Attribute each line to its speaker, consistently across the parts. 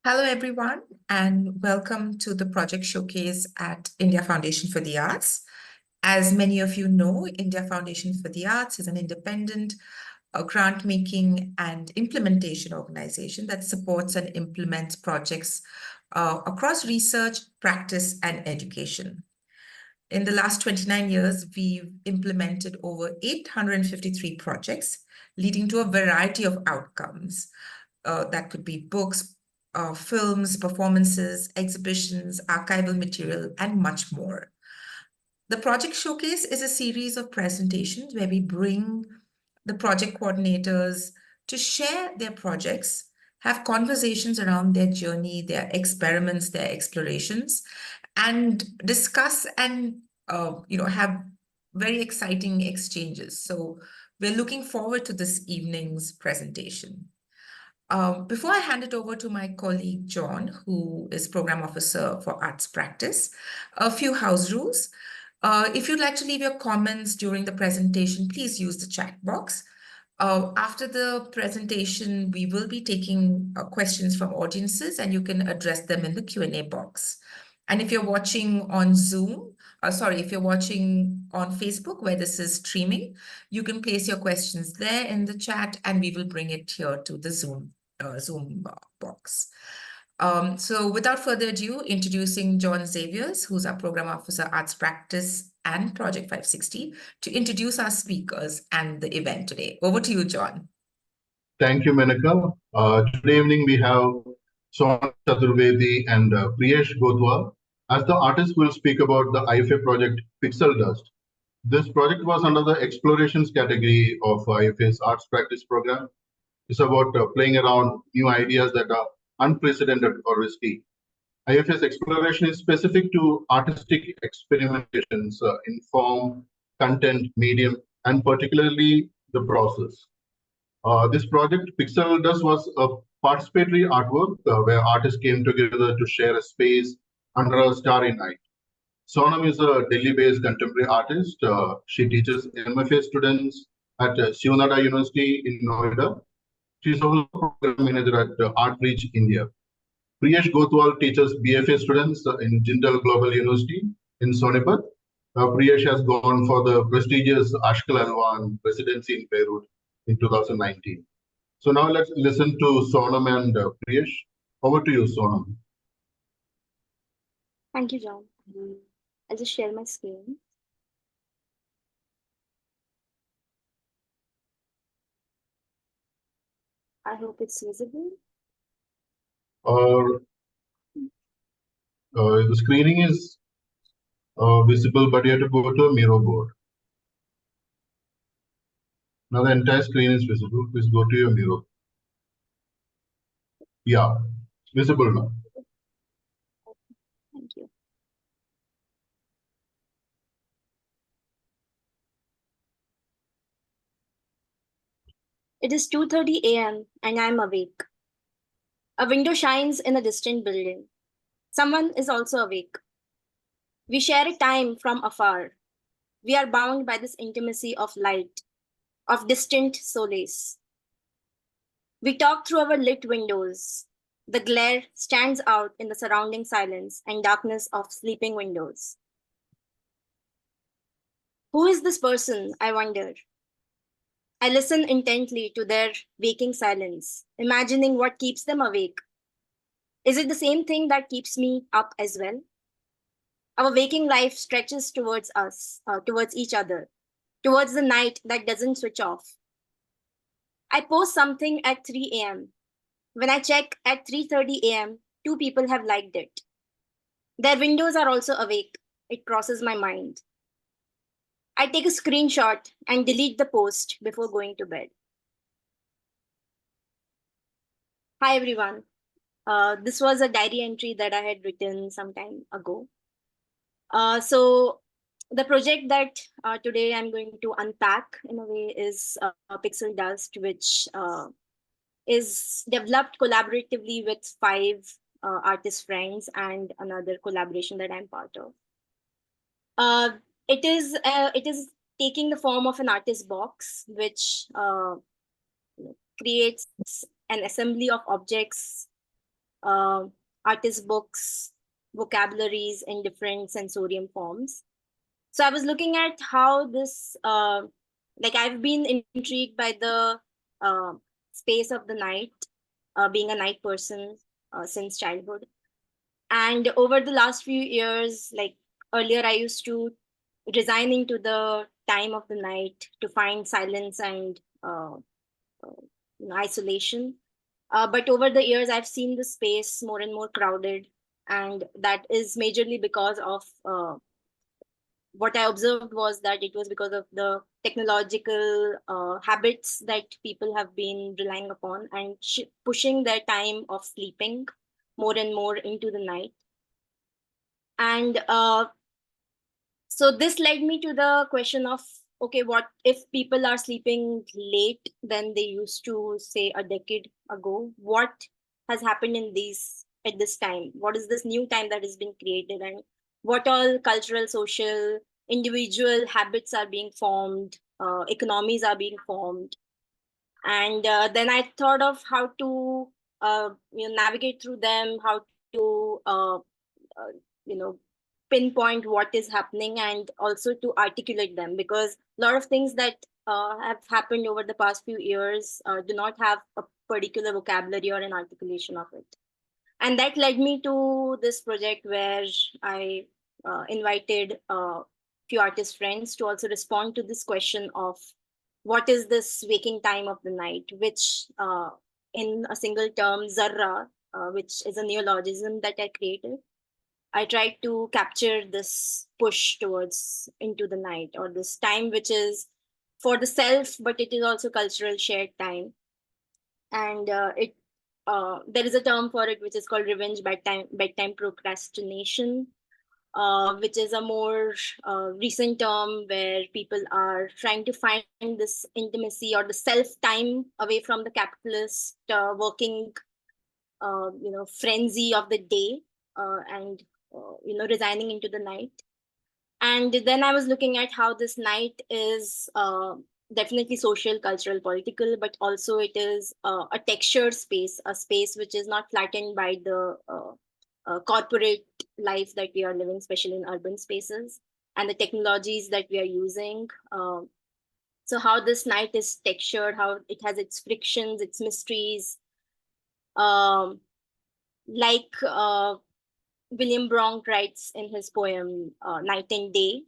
Speaker 1: Hello, everyone, and welcome to the project showcase at India Foundation for the Arts. As many of you know, India Foundation for the Arts is an independent grant-making and implementation organization that supports and implements projects across research, practice, and education. In the last 29 years, we've implemented over 853 projects, leading to a variety of outcomes. That could be books, films, performances, exhibitions, archival material, and much more. The Project Showcase is a series of presentations where we bring the project coordinators to share their projects, have conversations around their journey, their experiments, their explorations, and discuss and have very exciting exchanges. So we're looking forward to this evening's presentation. Before I hand it over to my colleague, John, who is Program Officer for Arts Practice, a few house rules. If you'd like to leave your comments during the presentation, please use the chat box. After the presentation, we will be taking questions from audiences and you can address them in the Q&A box. And if you're watching on Zoom, if you're watching on Facebook where this is streaming, you can place your questions there in the chat and we will bring it here to the Zoom box. So without further ado, introducing John Xaviers, who's our Program Officer, Arts Practice and Project 560, to introduce our speakers and the event today. Over to you, John.
Speaker 2: Thank you, Menaka. Today evening we have Sonam Chaturvedi and Priyesh Gothwal. As the artists will speak about the IFA project Pixel Dust. This project was under the explorations category of IFA's Arts Practice program. It's about playing around new ideas that are unprecedented or risky. IFA's exploration is specific to artistic experimentations in form, content, medium, and particularly the process. This project, Pixel Dust, was a participatory artwork where artists came together to share a space under a starry night. Sonam is a Delhi-based contemporary artist. She teaches MFA students at Shiv Nadar University in Noida. She's also program manager at Artreach India. Priyesh Gothwal teaches BFA students in Jindal Global University in Sonipat. Priyesh has gone for the prestigious Ashkal Alwan residency in Beirut in 2019. So now let's listen to Sonam and Priyesh. Over to you, Sonam.
Speaker 3: Thank you, John. I'll just share my screen. I hope it's visible.
Speaker 2: The screening is visible, but you have to go to a Miro board. Now the entire screen is visible. Please go to your Miro. Yeah, visible now.
Speaker 3: Thank you. It is 2:30 a.m. and I'm awake. A window shines in a distant building. Someone is also awake. We share a time from afar. We are bound by this intimacy of light, of distant solace. We talk through our lit windows. The glare stands out in the surrounding silence and darkness of sleeping windows. Who is this person, I wonder? I listen intently to their waking silence, imagining what keeps them awake. Is it the same thing that keeps me up as well? Our waking life stretches towards us, towards each other, towards the night that doesn't switch off. I post something at 3 a.m. When I check at 3:30 a.m., 2 people have liked it. Their windows are also awake. It crosses my mind. I take a screenshot and delete the post before going to bed. Hi, everyone. This was a diary entry that I had written some time ago. So the project that today I'm going to unpack in a way is Pixel Dust, which is developed collaboratively with 5 artist friends and another collaboration that I'm part of. It is taking the form of an artist box, which creates an assembly of objects artist books, vocabularies in different sensorium forms. So I was looking at how this, like I've been intrigued by the uh, space of the night, being a night person since childhood. And over the last few years, like earlier, I used to resign into the time of the night to find silence and isolation. But over the years, I've seen the space more and more crowded, and that is majorly because of what I observed was that it was because of the technological habits that people have been relying upon and pushing their time of sleeping more and more into the night. And so this led me to the question of, okay, what if people are sleeping late than they used to, say, a decade ago? What has happened in these at this time? What is this new time that has been created, and what all cultural, social, individual habits are being formed, economies are being formed? And then I thought of how to navigate through them, how to you know pinpoint what is happening, and also to articulate them, because a lot of things that have happened over the past few years do not have a particular vocabulary or an articulation of it. And that led me to this project where I invited a few artist friends to also respond to this question of what is this waking time of the night, which in a single term, zarra, which is a neologism that I created. I tried to capture this push towards into the night, or this time which is for the self, but it is also cultural shared time. And there is a term for it which is called revenge bedtime procrastination, which is a more recent term where people are trying to find this intimacy or the self time away from the capitalist working frenzy of the day, and resigning into the night. And then I was looking at how this night is definitely social, cultural, political, but also it is a textured space, a space which is not flattened by the corporate life that we are living, especially in urban spaces, and the technologies that we are using. So how this night is textured, how it has its frictions, its mysteries. Like William Bronk writes in his poem Night and Day,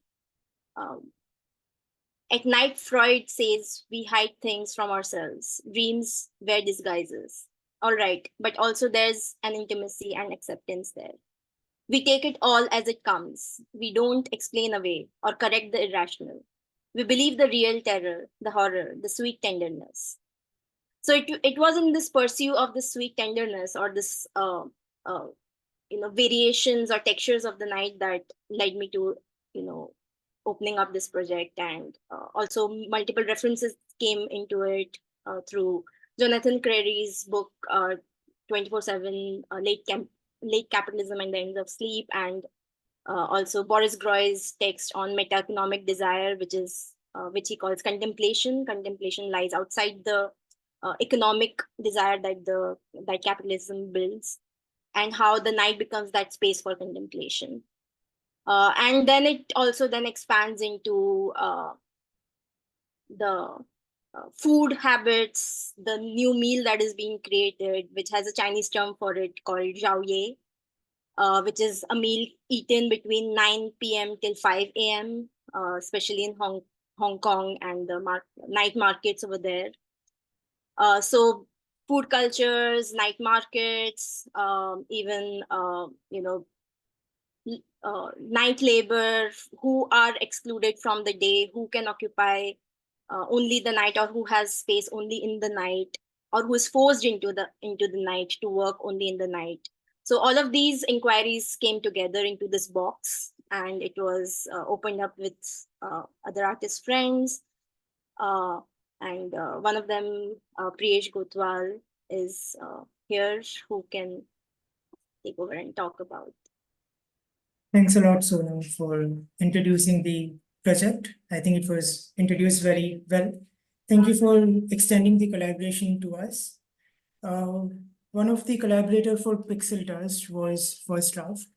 Speaker 3: at night, Freud says we hide things from ourselves. Dreams wear disguises. All right, but also there's an intimacy and acceptance there. We take it all as it comes. We don't explain away or correct the irrational. We believe the real terror, the horror, the sweet tenderness. So it was in this pursuit of the sweet tenderness, or this variations or textures of the night, that led me to opening up this project. And also multiple references came into it through Jonathan Crairy's book 24/7 Late Capitalism and the Ends of Sleep, and also Boris Groy's text on meta-economic desire, which he calls contemplation. Contemplation lies outside the economic desire that capitalism builds, and how the night becomes that space for contemplation. And then it also then expands into the food habits, the new meal that is being created, which has a Chinese term for it called zhao ye, which is a meal eaten between 9 p.m. till 5 a.m., especially in Hong Kong and the night markets over there. So food cultures, night markets, even night labor, who are excluded from the day, who can occupy only the night, or who has space only in the night, or who is forced into the night to work only in the night. So all of these inquiries came together into this box, and it was opened up with other artist friends. And one of them, Priyesh Gothwal, is here, who can take over and talk about.
Speaker 4: Thanks a lot, Sonam, for introducing the project. I think it was introduced very well. Thank you for extending the collaboration to us. One of the collaborators for Pixel Dust was First Draft.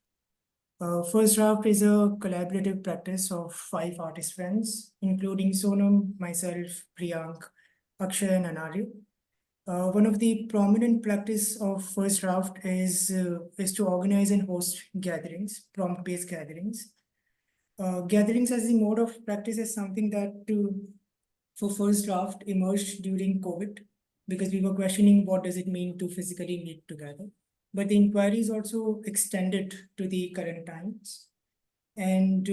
Speaker 4: First Draft is a collaborative practice of 5 artist friends, including Sonam, myself, Priyank, Akshay, and Anaryu. One of the prominent practice of First Draft is to organize and host gatherings, prompt-based gatherings. Gatherings as the mode of practice is something that for First Draft emerged during COVID, because we were questioning what does it mean to physically meet together. But the inquiries also extended to the current times. And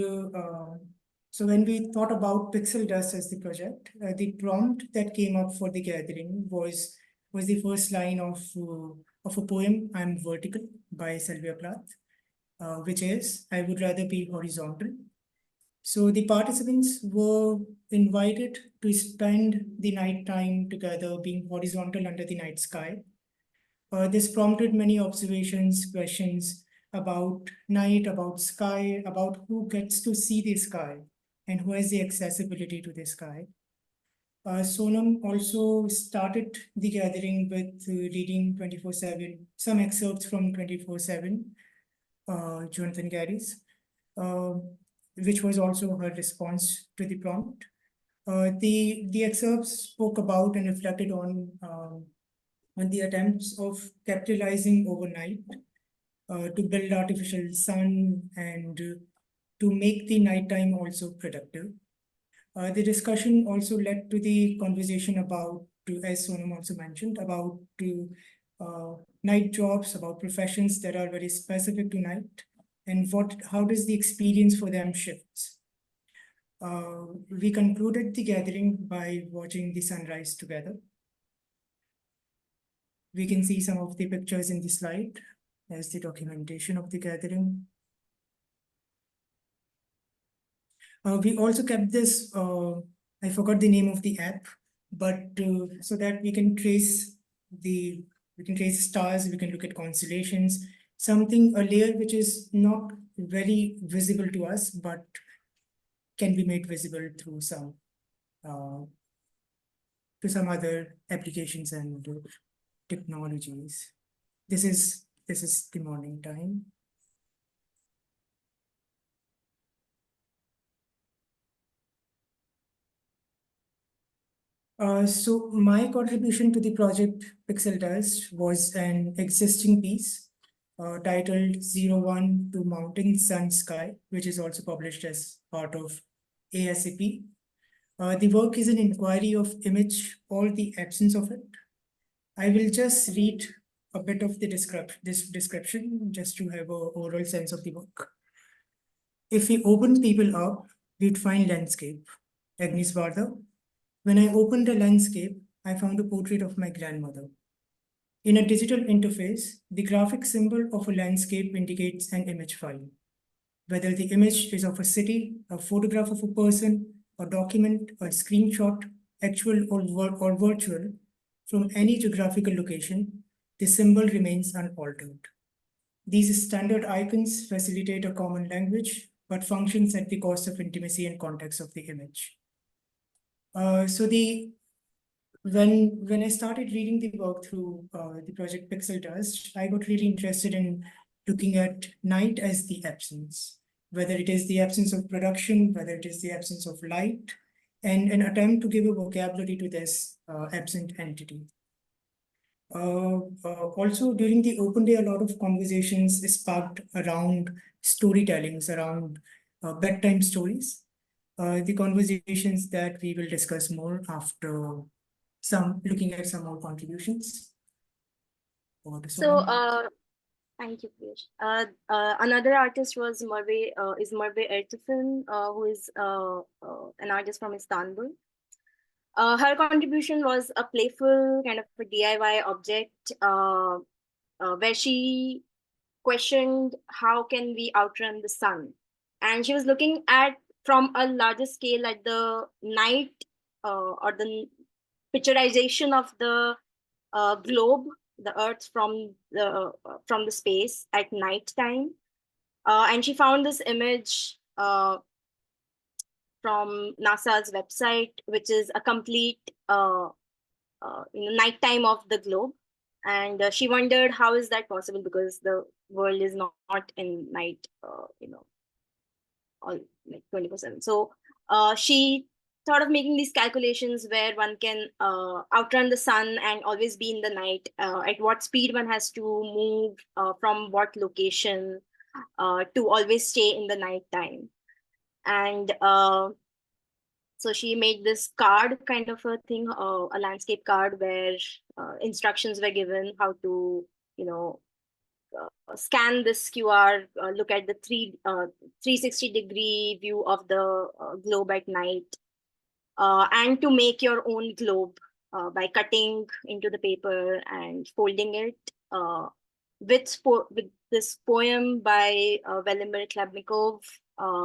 Speaker 4: so when we thought about Pixel Dust as the project, the prompt that came up for the gathering was the first line of a poem, I'm Vertical, by Sylvia Plath, which is, I would rather be horizontal. So the participants were invited to spend the night time together being horizontal under the night sky. This prompted many observations, questions about night, about sky, about who gets to see the sky and who has the accessibility to the sky. Sonam also started the gathering with reading 24/7, some excerpts from 24/7, Jonathan Gary's, which was also her response to the prompt. The excerpts spoke about and reflected on the attempts of capitalizing overnight to build artificial sun and to make the nighttime also productive. The discussion also led to the conversation about, as Sonam also mentioned, about night jobs, about professions that are very specific to night, and how does the experience for them shifts. We concluded the gathering by watching the sunrise together. We can see some of the pictures in the slide as the documentation of the gathering. We also kept this, I forgot the name of the app, but so that we can trace stars, we can look at constellations, a layer which is not very visible to us, but can be made visible through some other applications and technologies. This is the morning time. So my contribution to the project Pixel Dust was an existing piece titled 01 to Mountain Sun Sky, which is also published as part of ASAP. The work is an inquiry of image or the absence of it. I will just read a bit of this description just to have an overall sense of the work. If we open people up, we'd find landscape. Agnes Varda. When I opened the landscape, I found a portrait of my grandmother. In a digital interface, the graphic symbol of a landscape indicates an image file. Whether the image is of a city, a photograph of a person, a document, a screenshot, actual or virtual, from any geographical location, the symbol remains unaltered. These standard icons facilitate a common language, but functions at the cost of intimacy and context of the image. So when I started reading the work through the project Pixel Dust, I got really interested in looking at night as the absence, whether it is the absence of production, whether it is the absence of light, and an attempt to give a vocabulary to this absent entity. Also, during the open day, a lot of conversations sparked around storytellings, around bedtime stories. The conversations that we will discuss more after looking at some more contributions.
Speaker 3: So, thank you, Priyesh. Another artist was Merve Ertefin, who is an artist from Istanbul. Her contribution was a playful kind of a DIY object where she questioned how can we outrun the sun, and she was looking at from a larger scale at the night or the picturization of the globe, the Earth from the space at night time, and she found this image from NASA's website, which is a complete nighttime of the globe. And she wondered how is that possible, because the world is not in night, all like 24/7. So she thought of making these calculations where one can outrun the sun and always be in the night, at what speed one has to move, from what location, to always stay in the night time. And so she made this card kind of a thing, a landscape card where instructions were given how to, scan this QR, look at the 360-degree view of the globe at night, and to make your own globe by cutting into the paper and folding it, with this poem by Velimir Klebnikov,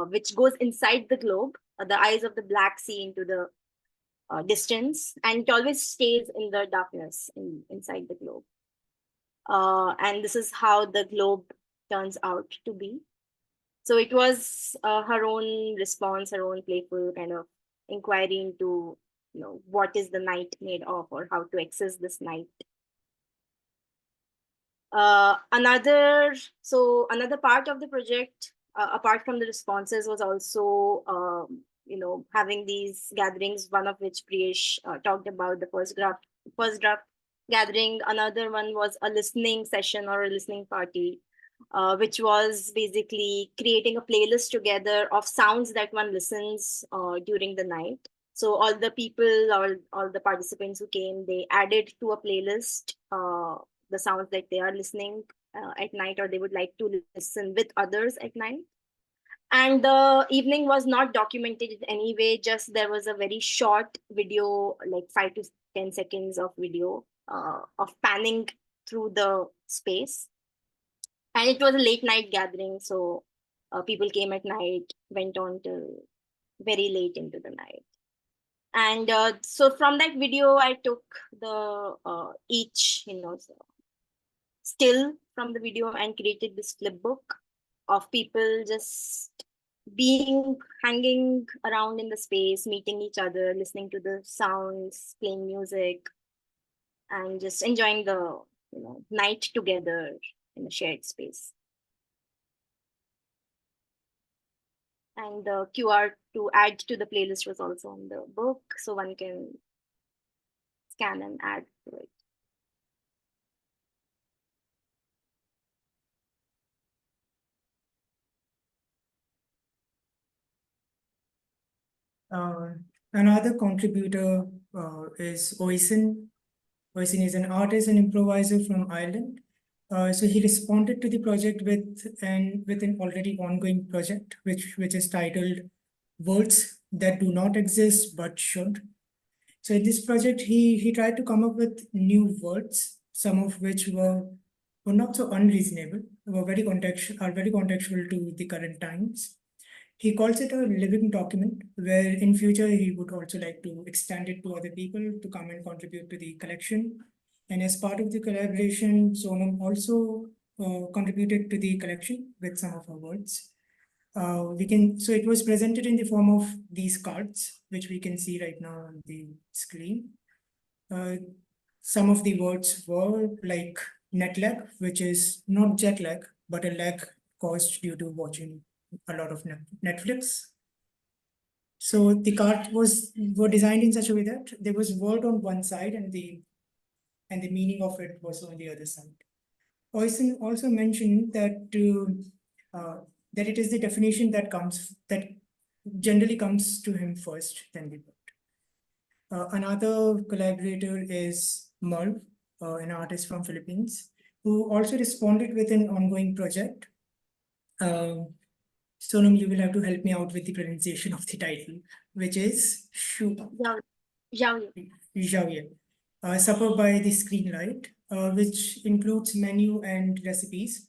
Speaker 3: which goes inside the globe, the eyes of the Black Sea into the distance, and it always stays in the darkness inside the globe. And this is how the globe turns out to be. So it was her own response, her own playful kind of inquiry into, what is the night made of, or how to access this night. Another part of the project, apart from the responses, was also having these gatherings, one of which Priyesh talked about, the first draft gathering. Another one was a listening session or a listening party, which was basically creating a playlist together of sounds that one listens during the night. So all the people, all the participants who came, they added to a playlist the sounds that they are listening at night, or they would like to listen with others at night. And the evening was not documented in any way, just there was a very short video, like 5 to 10 seconds of video of panning through the space. And it was a late night gathering, so people came at night, went on till very late into the night. And so from that video, I took the each still from the video and created this flipbook of people just hanging around in the space, meeting each other, listening to the sounds, playing music, and just enjoying the night together in a shared space. And the QR to add to the playlist was also on the book, so one can scan and add to it.
Speaker 4: Another contributor is Oisin. Oisin is an artist and improviser from Ireland. So he responded to the project with an already ongoing project, which is titled Words That Do Not Exist But Should. So in this project, he tried to come up with new words, some of which were not so unreasonable, are very contextual to the current times. He calls it a living document, where in future he would also like to extend it to other people to come and contribute to the collection. And as part of the collaboration, Sonam also contributed to the collection with some of her words. So it was presented in the form of these cards, which we can see right now on the screen. Some of the words were like net lag, which is not jet lag, but a lag caused due to watching a lot of Netflix. So the cards were designed in such a way that there was word on one side and the meaning of it was on the other side. Oisin also mentioned that that it is the definition that generally comes to him first, then the word. Another collaborator is Merv, an artist from Philippines, who also responded with an ongoing project. Sonam, you will have to help me out with the pronunciation of the title, which is Xiaoye, Supper by the Screenlight, which includes menu and recipes.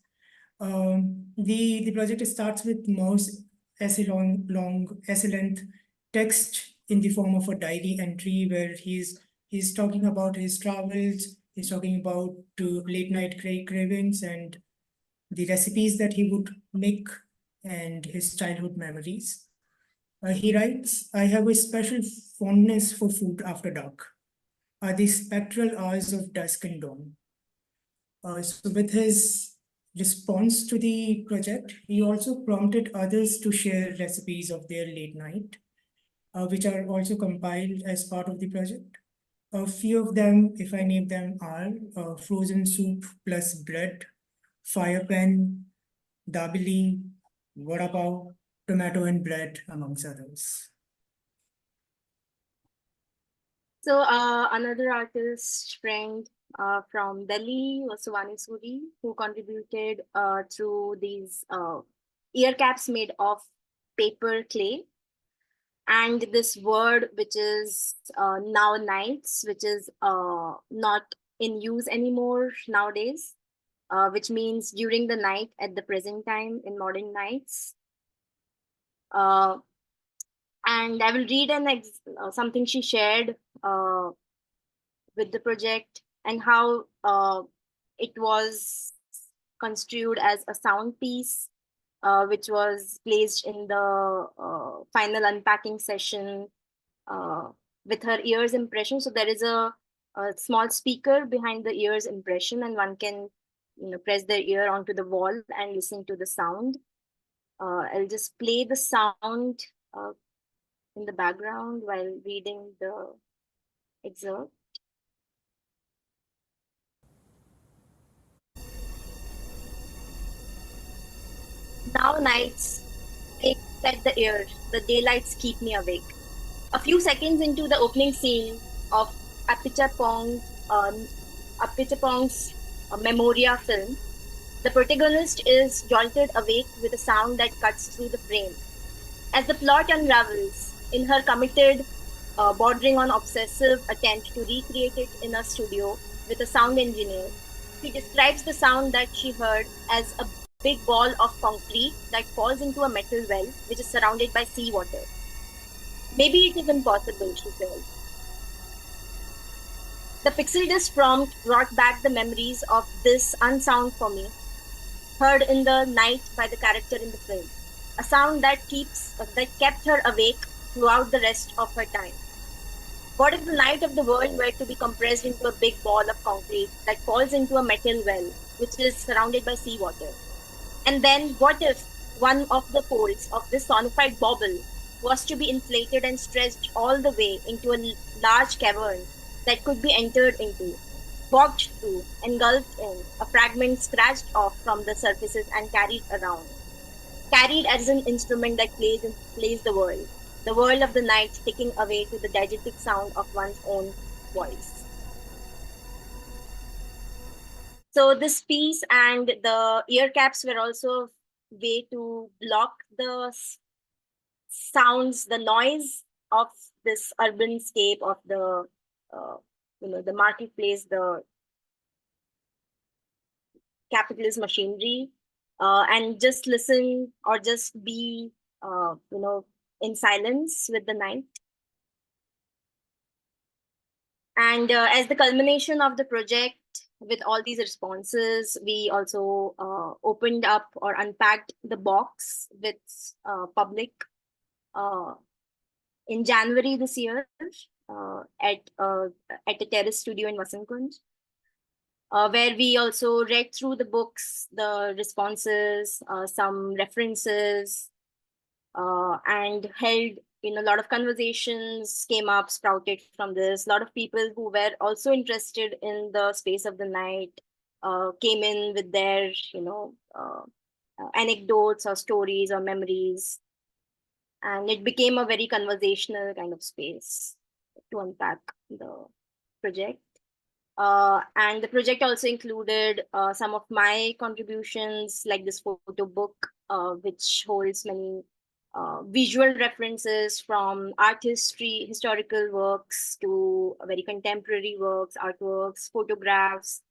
Speaker 4: The project starts with Merv's essay-length text in the form of a diary entry where he's talking about his travels, he's talking about late night cravings and the recipes that he would make and his childhood memories. He writes, I have a special fondness for food after dark, the spectral hours of dusk and dawn. So with his response to the project, he also prompted others to share recipes of their late night, which are also compiled as part of the project. A few of them, if I name them, are frozen soup plus bread, fire pan, dabili, vada pav, tomato and bread, amongst others.
Speaker 3: So another artist friend from Delhi was Suvani Suri, who contributed through these ear caps made of paper clay. And this word, which is now nights, which is not in use anymore nowadays, which means during the night at the present time in modern nights. And I will read something she shared with the project and how it was construed as a sound piece, which was placed in the final unpacking session with her ears impression. So there is a small speaker behind the ears impression, and one can press their ear onto the wall and listen to the sound. I'll just play the sound in the background while reading the excerpt. Now nights, they set the air, the daylights keep me awake. A few seconds into the opening scene of Apichatpong's Memoria film, the protagonist is jolted awake with a sound that cuts through the frame. As the plot unravels, in her committed, bordering on obsessive attempt to recreate it in a studio with a sound engineer, she describes the sound that she heard as a big ball of concrete that falls into a metal well, which is surrounded by seawater. Maybe it is impossible, she says. The pixel dust prompt brought back the memories of this unsound for me, heard in the night by the character in the film, a sound that kept her awake throughout the rest of her time. What if the night of the world were to be compressed into a big ball of concrete that falls into a metal well, which is surrounded by seawater? And then what if one of the poles of this sonified bauble was to be inflated and stretched all the way into a large cavern that could be entered into, walked through, engulfed in, a fragment scratched off from the surfaces and carried around. Carried as an instrument that plays the world of the night ticking away to the diegetic sound of one's own voice. So this piece and the ear caps were also a way to block the sounds, the noise of this urban scape of the the marketplace, the capitalist machinery, and just listen or just be in silence with the night. And as the culmination of the project, with all these responses, we also opened up or unpacked the box with public in January this year at a terrace studio in Vasankund, where we also read through the books, the responses, some references, and held a lot of conversations came up, sprouted from this. A lot of people who were also interested in the space of the night came in with their anecdotes or stories or memories, and it became a very conversational kind of space to unpack the project. And the project also included some of my contributions, like this photo book, which holds many visual references from art history, historical works to very contemporary works, artworks, photographs,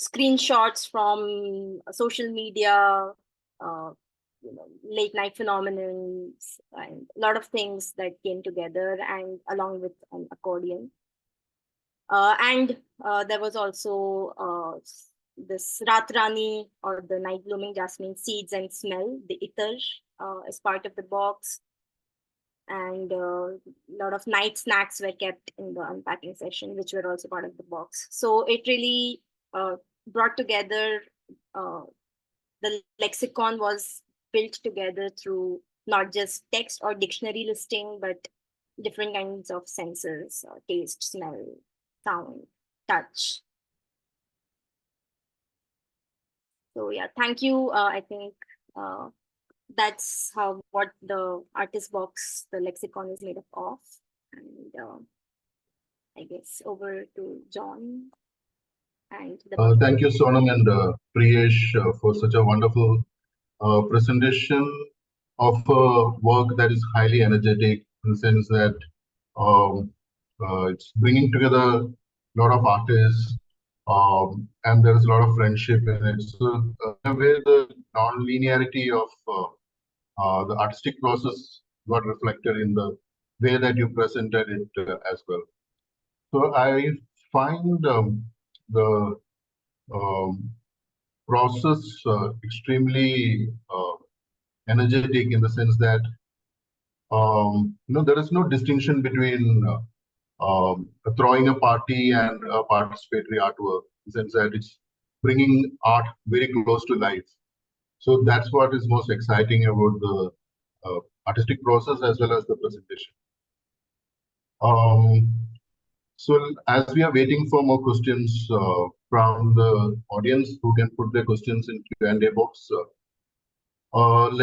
Speaker 3: screenshots from social media, late night phenomenons, and a lot of things that came together, and along with an accordion. And there was also this Ratrani, or the night blooming jasmine seeds and smell, the ether, as part of the box. and a lot of night snacks were kept in the unpacking session, which were also part of the box. So it really brought together, the lexicon was built together through not just text or dictionary listing, but different kinds of senses, taste, smell, sound, touch. So yeah, thank you. I think that's what the artist box, the lexicon, is made up of. And I guess over to John and the
Speaker 2: Thank you, Sonam and Priyesh, for such a wonderful presentation of work that is highly energetic in the sense that um, it's bringing together a lot of artists, and there is a lot of friendship in it. So, in a way, the non-linearity of the artistic process got reflected in the way that you presented it as well. So, I find the process extremely energetic in the sense that there is no distinction between throwing a party and a participatory artwork, in the sense that it's bringing art very close to life. So that's what is most exciting about the artistic process as well as the presentation. So as we are waiting for more questions from the audience who can put their questions in Q&A box, I'm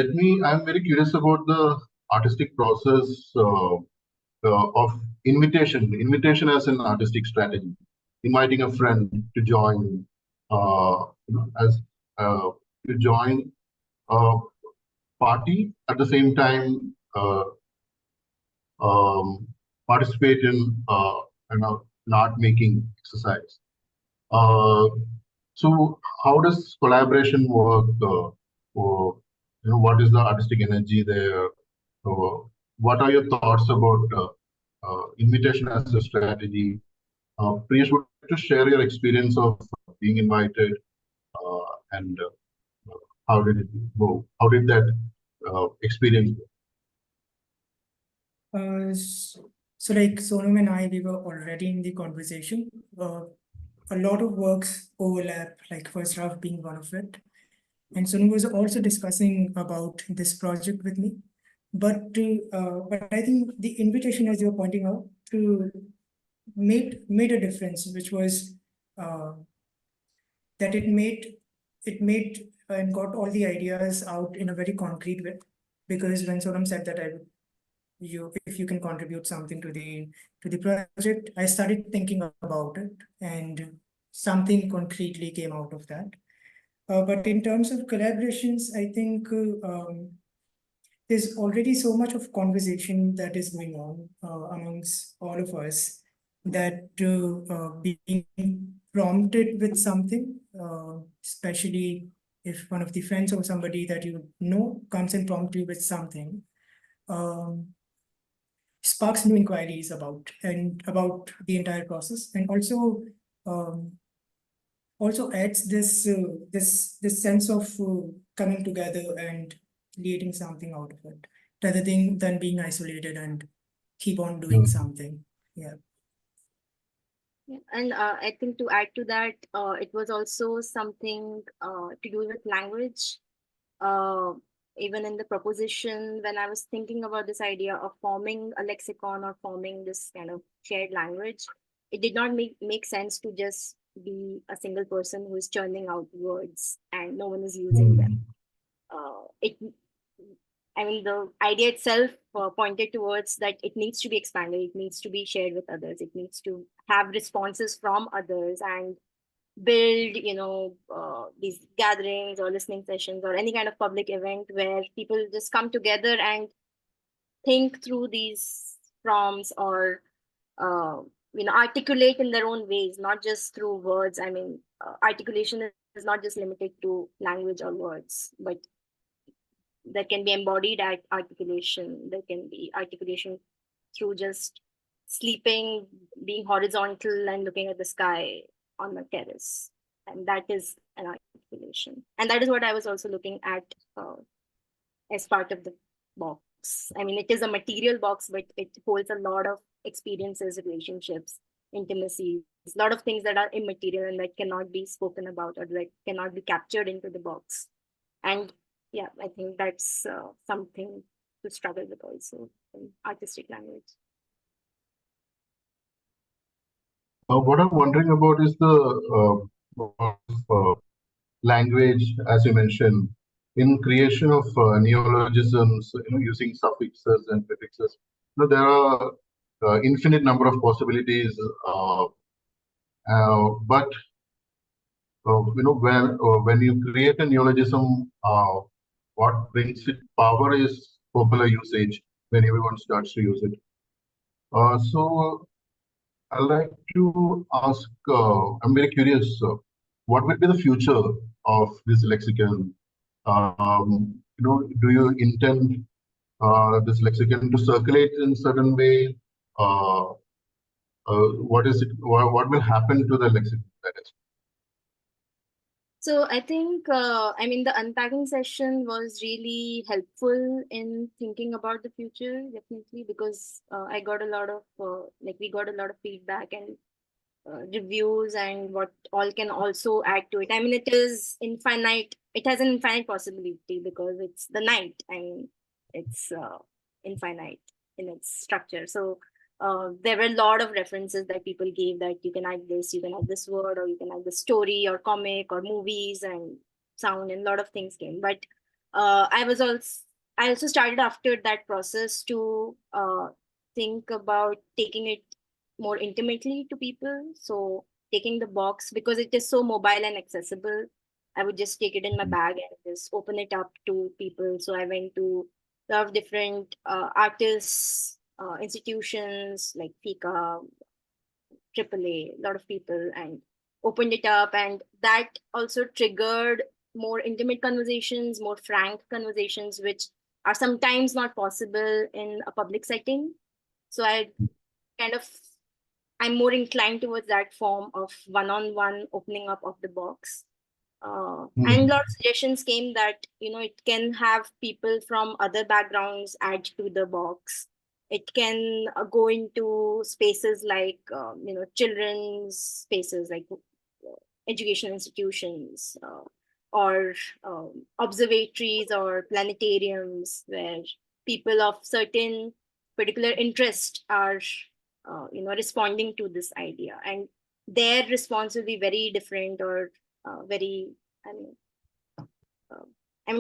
Speaker 2: very curious about the artistic process of invitation as an artistic strategy, inviting a friend to join, as to join a party, at the same time participate in an art making exercise. So how does collaboration work? Or, what is the artistic energy there? What are your thoughts about invitation as a strategy? Priyesh, would you like to share your experience of being invited and how did it go? How did that experience go?
Speaker 4: So like Sonam and I, we were already in the conversation. A lot of works overlap, like first draft being one of it. And Sonam was also discussing about this project with me. But I think the invitation, as you're pointing out, to made a difference, which was that it made and got all the ideas out in a very concrete way. Because when Sonam said that if you can contribute something to the project, I started thinking about it, and something concretely came out of that. But in terms of collaborations, I think there's already so much of conversation that is going on amongst all of us, that being prompted with something, especially if one of the friends or somebody that you know comes and prompts you with something, sparks new inquiries about the entire process, and also adds this sense of coming together and creating something out of it, rather than being isolated and keep on doing something. Yeah.
Speaker 3: And I think to add to that, it was also something to do with language. Even in the proposition, when I was thinking about this idea of forming a lexicon or forming this kind of shared language, it did not make sense to just be a single person who is churning out words and no one is using them. The idea itself pointed towards that it needs to be expanded, it needs to be shared with others, it needs to have responses from others, and build these gatherings or listening sessions or any kind of public event where people just come together and think through these prompts, or articulate in their own ways, not just through words. Articulation is not just limited to language or words, but there can be embodied articulation, there can be articulation through just sleeping, being horizontal and looking at the sky on the terrace, and that is an articulation. And that is what I was also looking at as part of the box. box. I mean, it is a material box, but it holds a lot of experiences, relationships, intimacies, a lot of things that are immaterial and that cannot be spoken about or that cannot be captured into the box. And yeah, I think that's something to struggle with also in artistic language.
Speaker 2: What I'm wondering about is the language, as you mentioned, in creation of neologisms, using suffixes and prefixes. There are infinite number of possibilities, but when you create a neologism, what brings it power is popular usage when everyone starts to use it. So I'd like to ask, I'm very curious, what will be the future of this lexicon? Do you intend this lexicon to circulate in certain way? What is it? What will happen to the lexicon? That is.
Speaker 3: So I think, I mean, the unpacking session was really helpful in thinking about the future, definitely, because I got a lot of, we got a lot of feedback and reviews and what all can also add to it. I mean, it is infinite. It has an infinite possibility because it's the night. I mean, it's infinite in its structure. So there were a lot of references that people gave that you can add this, you can add this word, or you can add the story or comic or movies and sound, and a lot of things came. But I also started after that process to think about taking it more intimately to people. So taking the box, because it is so mobile and accessible, I would just take it in my bag and just open it up to people. So I went to a lot of different artists, institutions like FICA, AAA, a lot of people, and opened it up. And that also triggered more intimate conversations, more frank conversations, which are sometimes not possible in a public setting. So I'm more inclined towards that form of one-on-one opening up of the box. And a lot of suggestions came that, it can have people from other backgrounds add to the box. It can go into spaces like, children's spaces, like educational institutions, or observatories or planetariums, where people of certain particular interest are responding to this idea, and their response will be very different or very,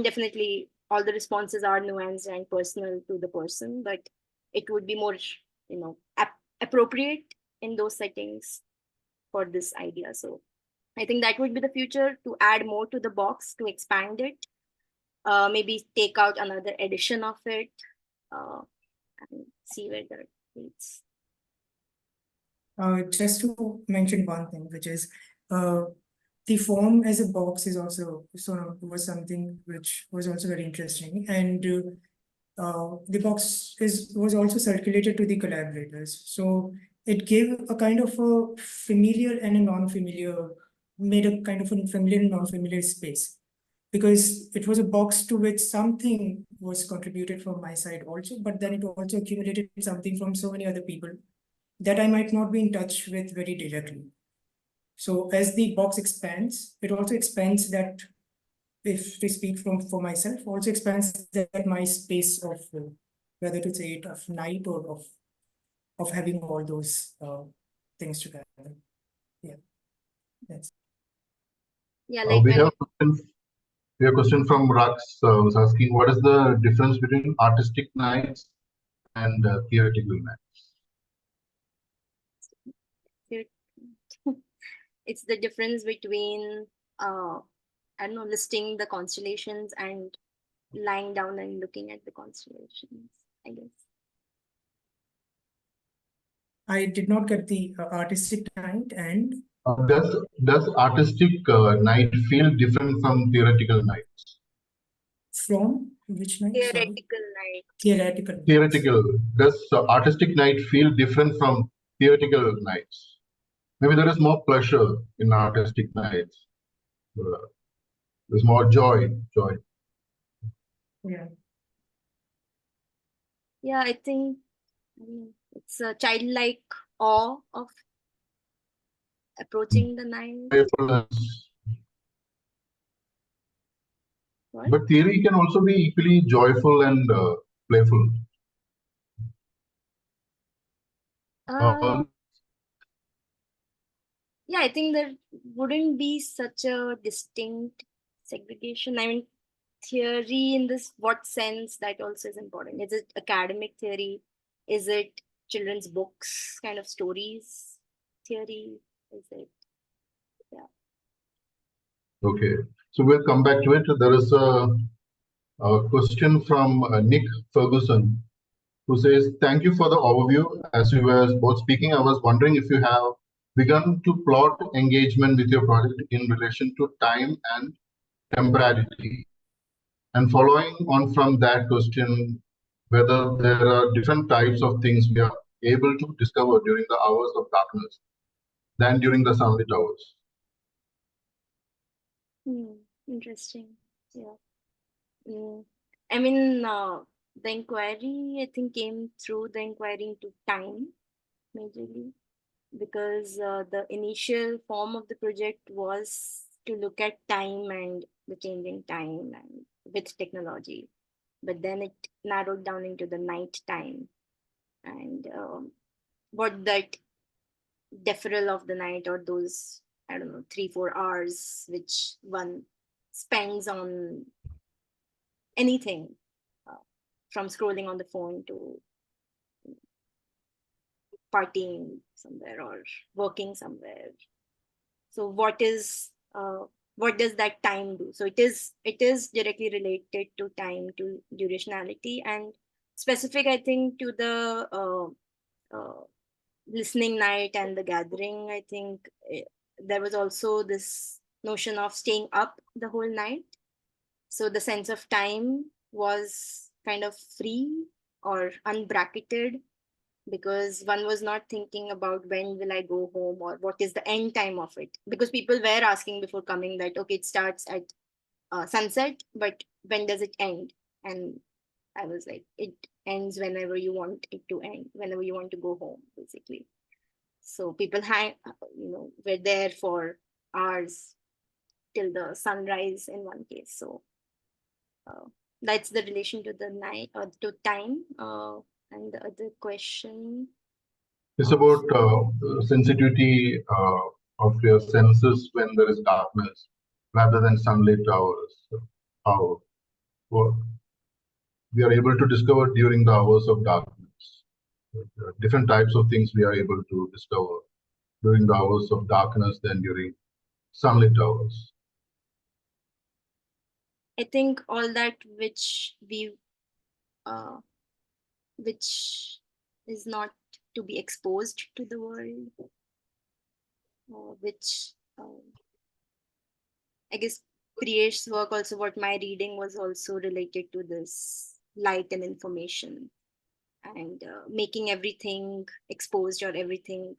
Speaker 3: definitely all the responses are nuanced and personal to the person, but it would be more appropriate in those settings for this idea. So I think that would be the future, to add more to the box, to expand it, maybe take out another edition of it, and see where that leads.
Speaker 4: Just to mention one thing, which is the form as a box is also was something which was also very interesting, and the box was also circulated to the collaborators. So it gave a kind of a familiar and a non-familiar, made a kind of a familiar and non-familiar space, because it was a box to which something was contributed from my side also, but then it also accumulated something from so many other people that I might not be in touch with very directly. So as the box expands, it also expands that, if to speak for myself, also expands that my space of whether to say it of night or of having all those things together. Yeah, that's.
Speaker 3: Yeah,
Speaker 2: We have a question from Rax, who's asking, what is the difference between artistic nights and theoretical nights?
Speaker 3: It's the difference between listing the constellations and lying down and looking at the constellations, I guess.
Speaker 4: I did not get the artistic night. And
Speaker 2: does artistic night feel different from theoretical nights?
Speaker 4: From which night?
Speaker 3: Theoretical night.
Speaker 2: Theoretical. Does artistic night feel different from theoretical nights? Maybe there is more pleasure in artistic nights. There's more joy.
Speaker 4: Yeah.
Speaker 3: Yeah, I think it's a childlike awe of approaching the night.
Speaker 2: Playfulness.
Speaker 3: What?
Speaker 2: But theory can also be equally joyful and playful.
Speaker 3: Yeah, I think there wouldn't be such a distinct segregation. I mean, theory in this what sense, that also is important. Is it academic theory? Is it children's books, kind of stories theory? Is it? Yeah.
Speaker 2: Okay, so we'll come back to it. There is a question from Nick Ferguson, who says, "Thank you for the overview. As we were both speaking, I was wondering if you have begun to plot engagement with your project in relation to time and temporality. And following on from that question, whether there are different types of things we are able to discover during the hours of darkness than during the sunlit hours."
Speaker 3: Interesting. Yeah. I mean, the inquiry, I think, came through the inquiry into time majorly, because the initial form of the project was to look at time and the changing time and with technology, but then it narrowed down into the night time and what that deferral of the night, or those, I don't know, 3-4 hours which one spends on anything, from scrolling on the phone to partying somewhere or working somewhere. So what does that time do? So it is directly related to time, to durationality, and specific, I think, to the listening night and the gathering. I think there was also this notion of staying up the whole night. So the sense of time was kind of free or unbracketed, because one was not thinking about when will I go home or what is the end time of it. Because people were asking before coming that, okay, it starts at sunset, but when does it end? And I was like, it ends whenever you want it to end, whenever you want to go home, basically. So people were there for hours till the sunrise in one case. So that's the relation to the night or to time. And the other question,
Speaker 2: It's about sensitivity of your senses when there is darkness rather than sunlit hours. How we are able to discover during the hours of darkness. Different types of things we are able to discover during the hours of darkness than during sunlit hours.
Speaker 3: I think all that which which is not to be exposed to the world, which I guess Priyesh's work also, what my reading was also related to this light and information, and making everything exposed or everything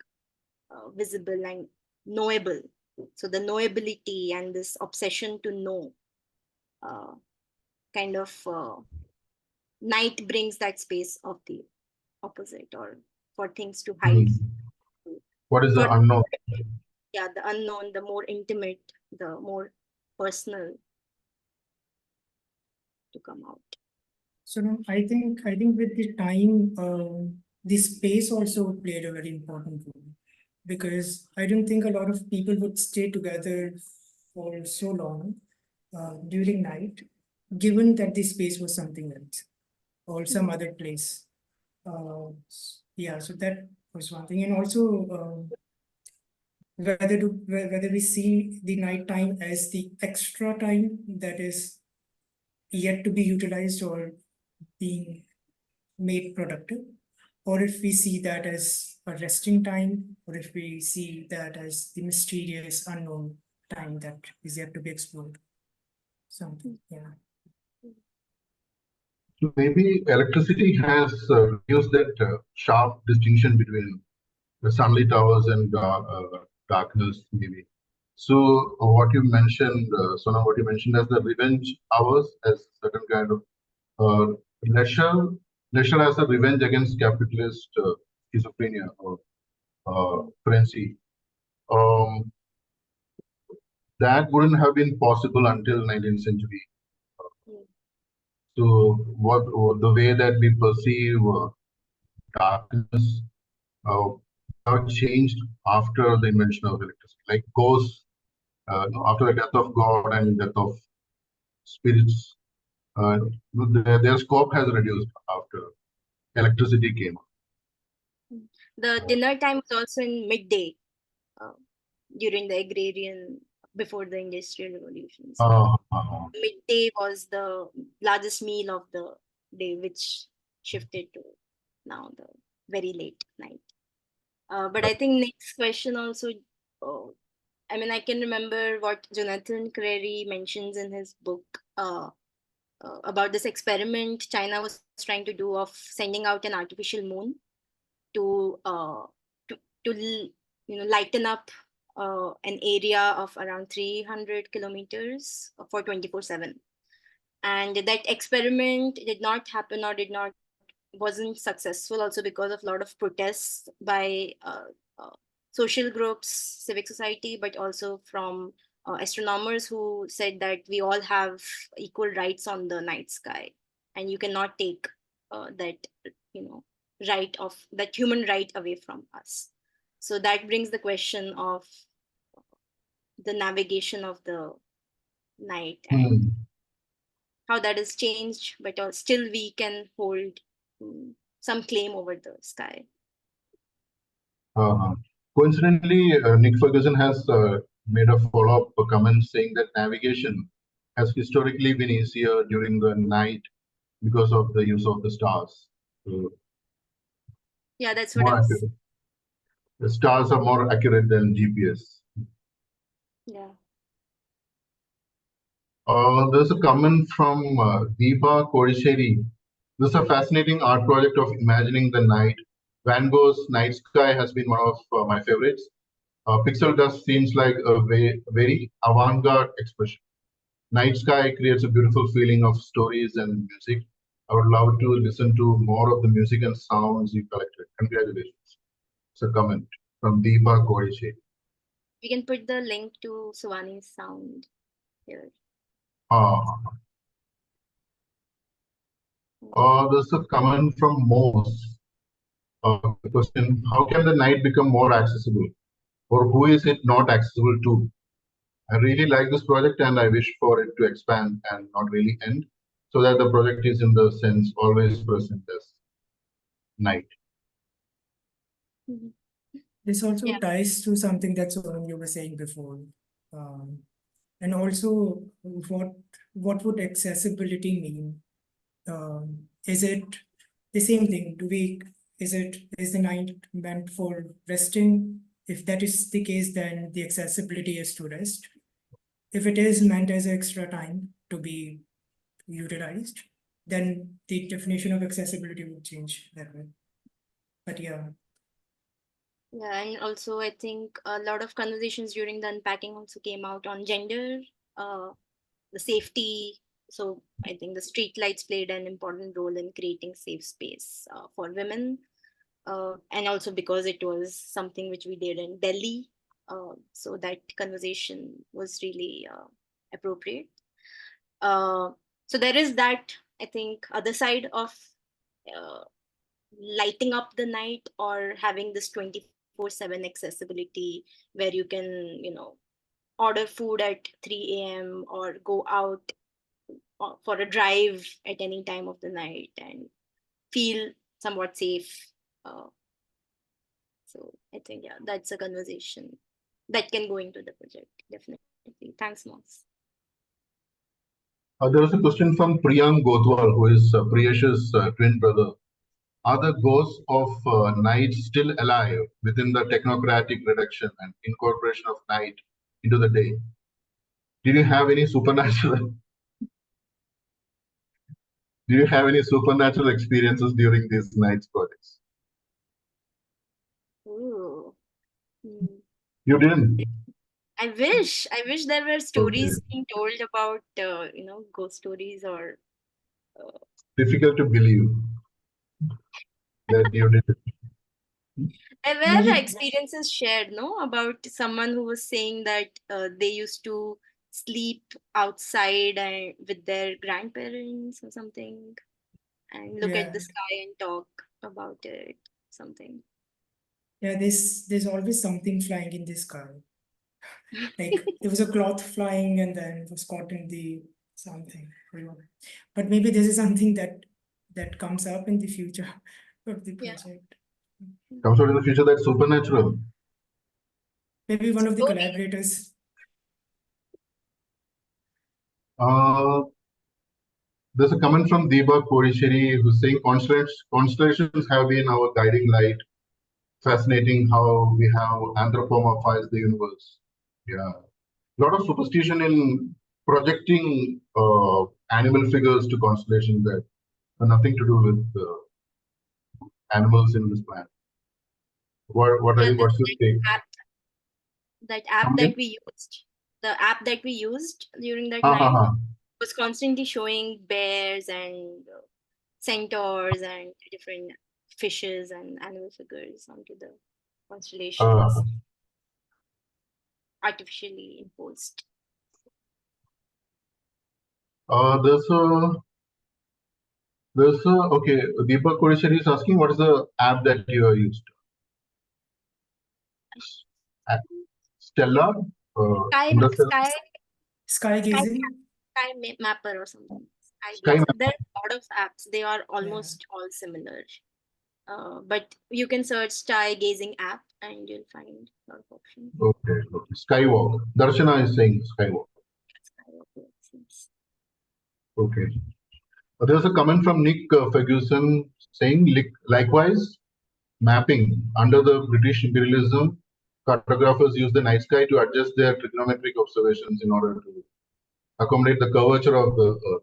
Speaker 3: visible and knowable. So the knowability and this obsession to know, kind of night brings that space of the opposite, or for things to hide.
Speaker 2: What is the unknown?
Speaker 3: Yeah, the unknown, the more intimate, the more personal to come out.
Speaker 4: So no, I think with the time, the space also played a very important role, because I don't think a lot of people would stay together for so long during night, given that the space was something else or some other place. Yeah, so that was one thing, and also whether we see the night time as the extra time that is yet to be utilized or being made productive, or if we see that as a resting time, or if we see that as the mysterious unknown time that is yet to be explored. Something, yeah.
Speaker 2: So maybe electricity has used that sharp distinction between the sunlit hours and darkness, maybe. So what you mentioned, Sonam, what you mentioned as the revenge hours, as certain kind of leisure leisure as a revenge against capitalist schizophrenia or frenzy. Um, that wouldn't have been possible until 19th century. So what the way that we perceive darkness uh, have changed after the invention of electricity. Like ghosts, after the death of God and death of spirits, uh, their scope has reduced after electricity came.
Speaker 3: The dinner time was also in midday uh, during the agrarian, before the industrial revolution. So midday was the largest meal of the day, which shifted to now the very late night. But I think next question also, I mean, I can remember what Jonathan Crary mentions in his book about this experiment China was trying to do of sending out an artificial moon to lighten up an area of around 300 kilometers for 24/7. And that experiment did not happen, or wasn't successful, also because of a lot of protests by social groups, civic society, but also from astronomers who said that we all have equal rights on the night sky, and you cannot take that right of that human right away from us. So that brings the question of the navigation of the night and how that has changed, but still we can hold some claim over the sky.
Speaker 2: Coincidentally, Nick Ferguson has made a follow-up comment saying that navigation has historically been easier during the night because of the use of the stars. So
Speaker 3: yeah, that's what I was.
Speaker 2: The stars are more accurate than GPS.
Speaker 3: Yeah.
Speaker 2: There's a comment from Deepa Kodisheri. This is a fascinating art project of imagining the night. Van Gogh's Night Sky has been one of my favorites. Pixel dust seems like a very avant-garde expression. Night Sky creates a beautiful feeling of stories and music. I would love to listen to more of the music and sounds you collected. Congratulations. It's a comment from Deepa Kodisheri.
Speaker 3: We can put the link to Suwani's sound here.
Speaker 2: There's a comment from Mose. The question, how can the night become more accessible? Or who is it not accessible to? I really like this project and I wish for it to expand and not really end, so that the project is in the sense always present as night.
Speaker 4: This also ties to something that Sonam you were saying before. And also what would accessibility mean? Is it the same thing? Is the night meant for resting? If that is the case, then the accessibility is to rest. If it is meant as extra time to be utilized, then the definition of accessibility would change that way. But yeah.
Speaker 3: Yeah, and also I think a lot of conversations during the unpacking also came out on gender, the safety. So I think the street lights played an important role in creating safe space for women. And also because it was something which we did in Delhi. So that conversation was really appropriate. So there is that, I think, other side of lighting up the night or having this 24/7 accessibility where you can, order food at 3 a.m. or go out for a drive at any time of the night and feel somewhat safe. So I think, yeah, that's a conversation that can go into the project, definitely. Thanks, Moss.
Speaker 2: There is a question from Priyesh Gothwal, who is Priyesh's twin brother. Are the ghosts of night still alive within the technocratic reduction and incorporation of night into the day? Did you have any supernatural? Do you have any supernatural experiences during these night projects?
Speaker 3: Ooh.
Speaker 2: You didn't?
Speaker 3: I wish there were stories being told about, ghost stories or.
Speaker 2: Difficult to believe. that you did.
Speaker 3: And where
Speaker 4: Maybe
Speaker 3: the experiences shared, no, about someone who was saying that they used to sleep outside and with their grandparents or something, and look at
Speaker 4: yeah,
Speaker 3: the sky and talk about it, something.
Speaker 4: yeah. There's always something flying in the sky. Like there was a cloth flying and then it was caught in the something. I don't know. But maybe this is something that comes up in the future of the
Speaker 3: Yeah.
Speaker 4: project.
Speaker 2: Comes out in the future that's supernatural.
Speaker 4: Maybe one of the
Speaker 3: So
Speaker 4: collaborators.
Speaker 2: Uh, there's a comment from Deba Korisheri who's saying constellations have been our guiding light. Fascinating how we have anthropomorphized the universe. Yeah. A lot of superstition in projecting animal figures to constellations that have nothing to do with animals in this planet.
Speaker 3: yeah,
Speaker 2: What's your take?
Speaker 3: that app
Speaker 2: Come
Speaker 3: that
Speaker 2: again?
Speaker 3: we used, the app that we used during that
Speaker 2: Ha ha
Speaker 3: night
Speaker 2: ha.
Speaker 3: was constantly showing bears and centaurs and different fishes and animal figures onto the constellations artificially imposed.
Speaker 2: There's a okay. Deepak Kodeshwari is asking what is the app that you have used? App- Stella, Interstellar,
Speaker 4: Sky
Speaker 3: Sky
Speaker 4: gazing.
Speaker 3: Mapper or something.
Speaker 2: Sky Map.
Speaker 3: There are a lot of apps. They are almost all similar. But you can search sky gazing app and you'll find a lot of options.
Speaker 2: Okay, okay. Skywalk. Darshana is saying Skywalk. Okay. There's a comment from Nick Ferguson saying likewise, mapping. Under the British imperialism, cartographers used the night sky to adjust their trigonometric observations in order to accommodate the curvature of the Earth.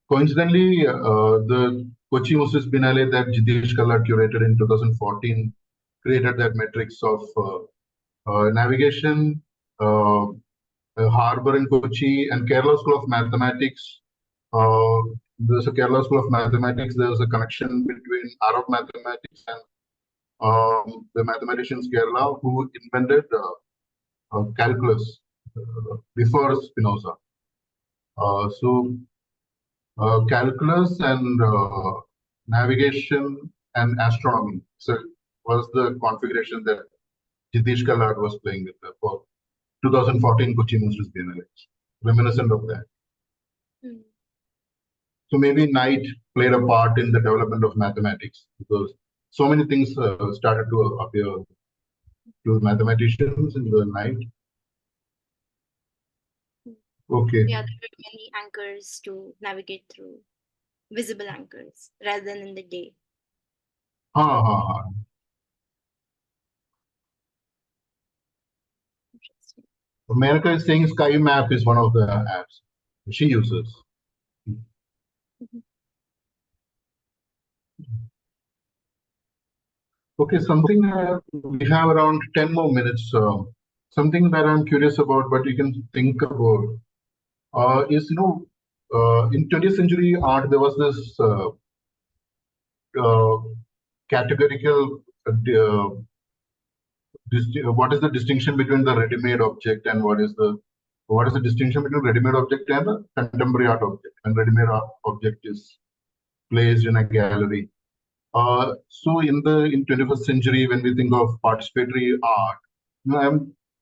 Speaker 2: Coincidentally, the Kochi Moses Binale that Jitesh Kalla curated in 2014 created that metrics of navigation, harbor in Kochi, and Kerala School of Mathematics. There's a Kerala School of Mathematics. There's a connection between Arab mathematics and the mathematicians Kerala who invented calculus before Spinoza. Calculus and navigation and astronomy. So was the configuration that Jitish Kallad was playing with for 2014 Kochi Masters Biennale, reminiscent of that. So maybe night played a part in the development of mathematics because so many things started to appear to mathematicians in the night. Okay.
Speaker 3: Yeah, there were many anchors to navigate through, visible anchors, rather than in the day.
Speaker 2: America is saying Sky Map is one of the apps she uses. Okay, something we have around 10 more minutes. Something that I'm curious about, but you can think about is, in 20th century art, there was this categorical, what is the distinction between the ready-made object and what is the distinction between ready-made object and a contemporary art object? And ready-made object is placed in a gallery. So in 21st century, when we think of participatory art,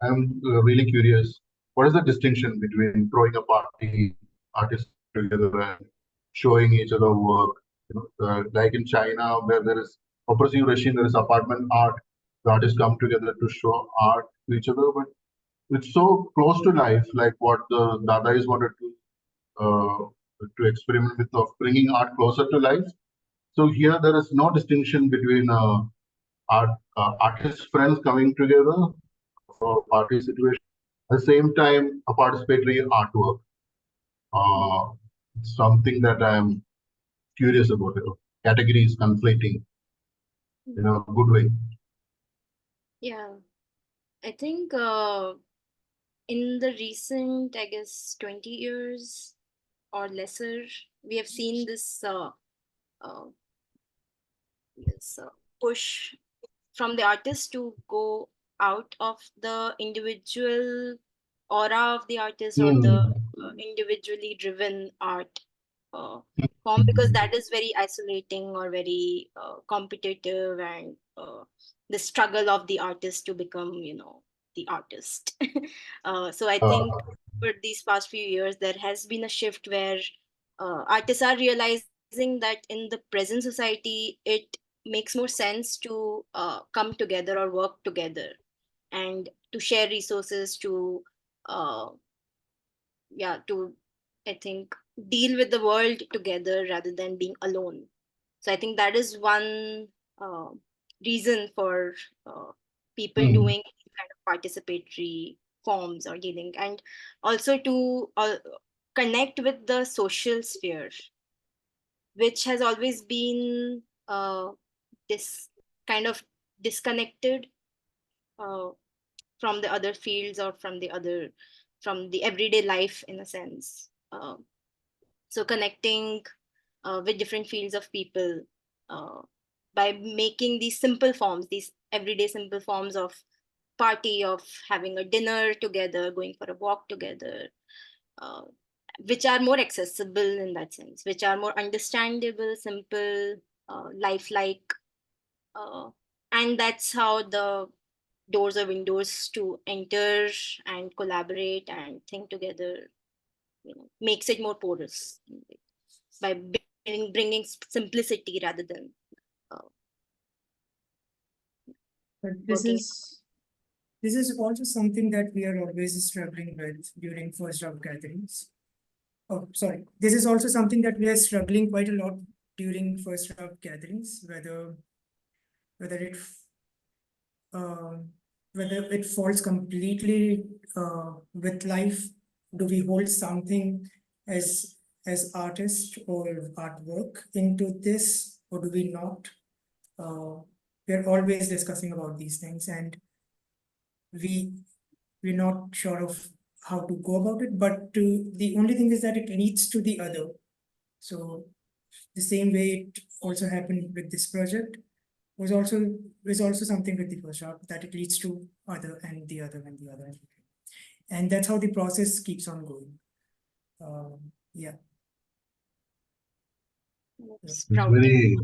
Speaker 2: I'm really curious. What is the distinction between throwing a party, artists together, and showing each other work? Like in China, where there is oppressive regime, there is apartment art. The artists come together to show art to each other, but it's so close to life, like what the Dadais wanted to experiment with of bringing art closer to life. So here there is no distinction between artist friends coming together for party situation. At the same time, a participatory artwork. Something that I'm curious about. Categories conflating in a good way.
Speaker 3: Yeah, I think in the recent, I guess, 20 years or lesser. We have seen this push from the artist to go out of the individual aura of the artist or the individually driven art form, because that is very isolating or very competitive, and the struggle of the artist to become, the artist. So I think for these past few years, there has been a shift where artists are realizing that in the present society, it makes more sense to come together or work together and to share resources to I think deal with the world together rather than being alone. So I think that is one reason for people doing kind of participatory forms or dealing, and also to connect with the social sphere, which has always been this kind of disconnected from the other fields or from the everyday life, in a sense. So connecting with different fields of people by making these simple forms, these everyday simple forms of party, of having a dinner together, going for a walk together, which are more accessible in that sense, which are more understandable, simple, lifelike. And that's how the doors or windows to enter and collaborate and think together, makes it more porous by bringing simplicity rather than
Speaker 4: But this is also something that we are always struggling with during first round gatherings. Oh, sorry. This is also something that we are struggling quite a lot during first round gatherings, whether it falls completely with life. Do we hold something as artist or artwork into this, or do we not? We're always discussing about these things, and we're not sure of how to go about it. But the only thing is that it leads to the other. So the same way it also happened with this project was also something with the first draft, that it leads to other and the other and the other, and that's how the process keeps on going. Yeah.
Speaker 2: It's very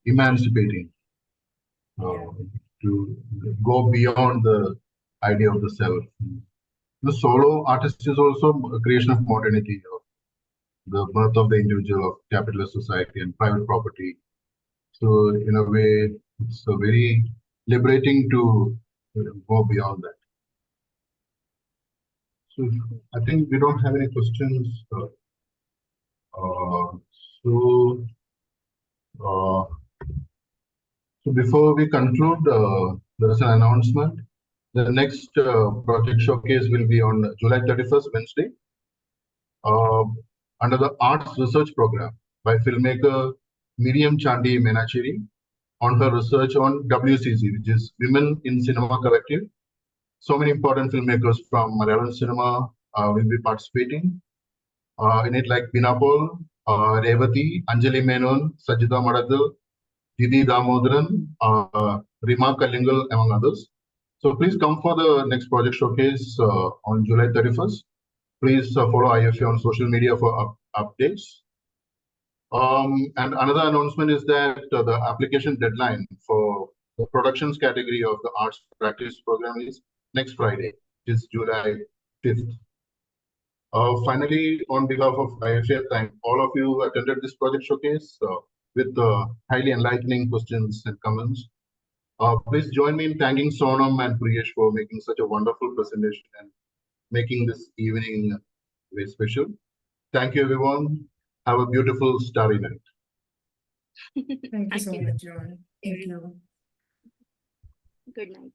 Speaker 2: emancipating
Speaker 4: Yeah.
Speaker 2: to go beyond the idea of the self. The solo artist is also a creation of modernity, of the birth of the individual, of capitalist society and private property. So in a way, it's a very liberating to go beyond that. So I think we don't have any questions. So before we conclude, there is an announcement. The next project showcase will be on July 31st, Wednesday, under the Arts Research Program by filmmaker Miriam Chandi Menacheri on her research on WCC, which is Women in Cinema Collective. So many important filmmakers from Malayalam cinema will be participating in it, like Binapol, Revati, Anjali Menon, Sajida Madadal, Didi Damodaran, Rima Kalingal, among others. So please come for the next project showcase on July 31st. Please follow IFA on social media for updates. And another announcement is that the application deadline for the productions category of the arts practice program is next Friday, which is July 5th. Finally, on behalf of IFA, thank all of you who attended this project showcase with highly enlightening questions and comments. Please join me in thanking Sonam and Priyesh for making such a wonderful presentation and making this evening very special. Thank you, everyone. Have a beautiful starry night.
Speaker 4: Thank you so much, John. Thank you.
Speaker 3: Good night.